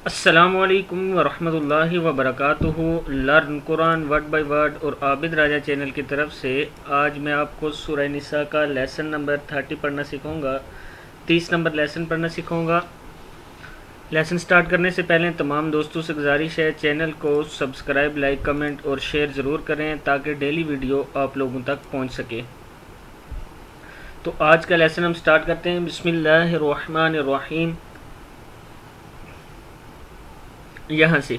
السلام علیکم ورحمۃ اللہ وبرکاتہ۔ Learn Quran word by word اور عابد راجہ چینل کی طرف سے آج میں آپ کو سورہ نساء کا لیسن نمبر 30 پڑھنا سکھاؤں گا، 30 نمبر لیسن پڑھنا سکھاؤں گا۔ لیسن سٹارٹ کرنے سے پہلے تمام دوستوں سے گزارش ہے چینل کو سبسکرائب، لائک، کمنٹ اور شیئر ضرور کریں تاکہ ڈیلی ویڈیو آپ لوگوں تک پہنچ سکے۔ تو آج کا لیسن ہم سٹارٹ کرتے ہیں۔ بسم اللہ الرحمن الرحیم۔ یہاں سے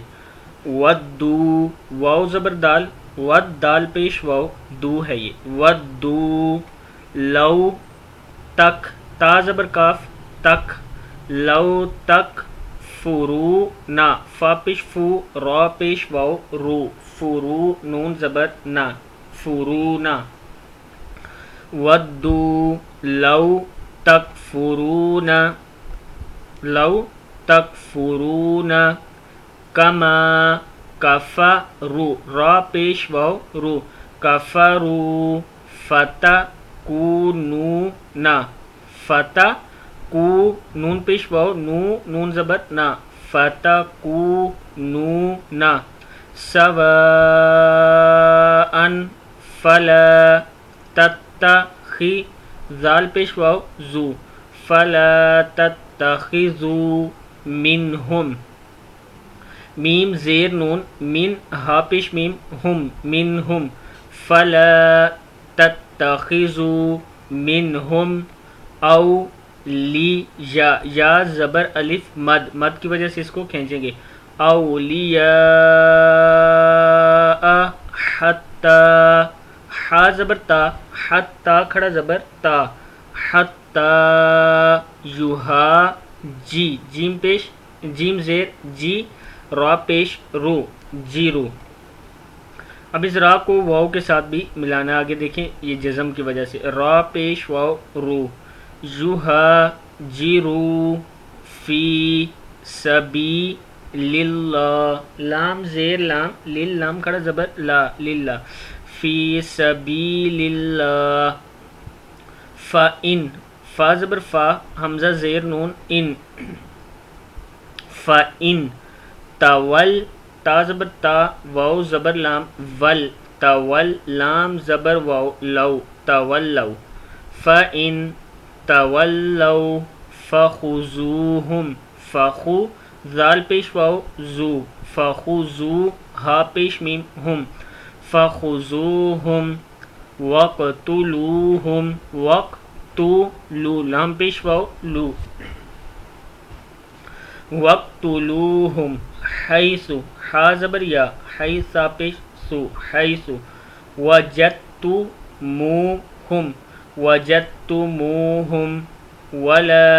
ودو، واو زبر دال، ود دال پیش واو، دو ہے یہ، ودو، لو تک، تا زبر کاف، تک، لو تک، فرو نا، فا پیش فو، را پیش واو، رو، فرو نون زبر نا، فرونا، ودو لو تکفرونا، لو تکفرونا، کما کفرو، را پیش واو، رو، کفرو، فتکونون، فتکو نون پیش واو، نون زبر نا، فتکونون، سواء فلا تتخذ، زال پیش واو، زو، فلا تتخذوا منہم، میم زیر نون، من ہا پیش میم، ہم، منہم، فلا تتخذوا منہم اولیاء، یا زبر الف مد، مد کی وجہ سے اس کو کھینچیں گے، اولیاء، حتی، حا زبر تا، حتی کھڑا زبر تا، حتی یوہا جی، جیم پیش، جیم زیر جی، را پیش رو، جیرو۔ اب اس را کو واو کے ساتھ بھی ملانا، آگے دیکھیں یہ جزم کی وجہ سے، را پیش واو، رو، یوہا جیرو فی سبیل اللہ، لام زیر لام، لیل لام کھڑا زبر لا، للہ، فی سبیل اللہ، فَإِن، فا زبر فا، حمزہ زیر نون، ان، فَإِن تول، تا زبر تا، واو زبر لام، ول، تول، لام زبر واو، لو، تولو، فَإِن تولوا فَخُذُوهُمْ، فخو، زال پیش واو، زو، فخذو، ہا پیش میم، ہم، فخذوہم، وقتلوہم، وقتلو، لام پیش واو، لو، وقتلوہم، حیث، حا زبر یا، حیث پیش سو، حیث، وجدتموہم، وجدتموہم، ولا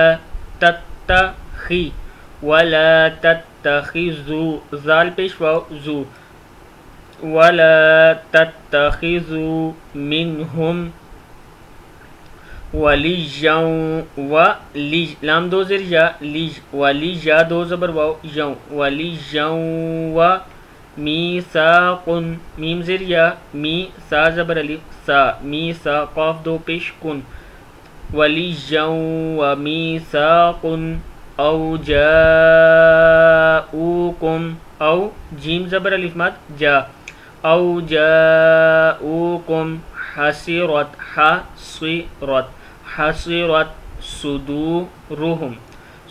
تتخی، ولا تتخذوا، زال پیش واو، زو، ولا تتخذوا منہم ولیجا، ولی، لام دو زیر یا، لیج، ولیجا دو زبر واو، یوں، ولیجا و میثاق، میم زیر یا، می، سا زبر الف، سا، میثا، قاف دو پیش کن، ولیجا و میثاق، او جاؤکم، او، جیم زبر الف مد، جا، او جاؤکم، حسرت، حسرت، حسرت صدورہم،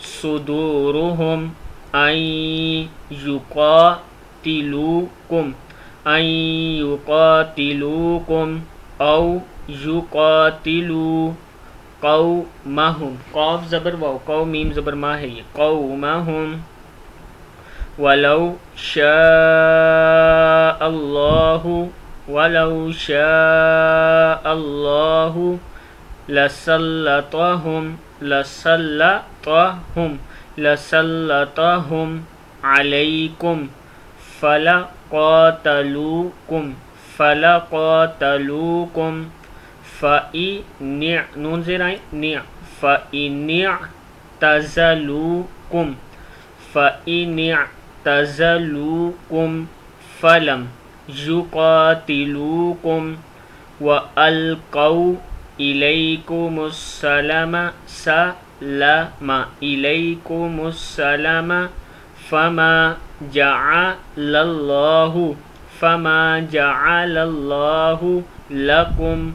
صدورہم، ان یقاتلوکم، ان یقاتلوکم، او یقاتلوا قومہم، قاف زبر واو، قوم میم زبر ما ہے یہ، قومہم، ولو شاء اللہ، ولو شاء اللہ لسلطہم، لسلطہم، لسلطہم علیکم، فلقاتلوکم، فلقاتلوکم، فإن، نون زیر آئیں، نع، فإن اعتزلوکم، فإن اعتزلوکم فلم یقاتلوکم وألقوا إليكم السلام، سلام، إليكم السلام فما جعل اللہ فما جعل اللہ لکم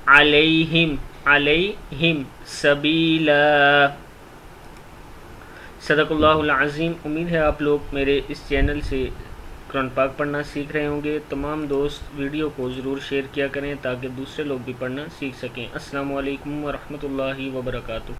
علیہم سبیلا۔ صدق اللہ العظیم۔ امید ہے آپ لوگ میرے اس چینل سے قرآن پاک پڑھنا سیکھ رہے ہوں گے۔ تمام دوست ویڈیو کو ضرور شیئر کیا کریں تاکہ دوسرے لوگ بھی پڑھنا سیکھ سکیں۔ السلام علیکم ورحمۃ اللہ وبرکاتہ۔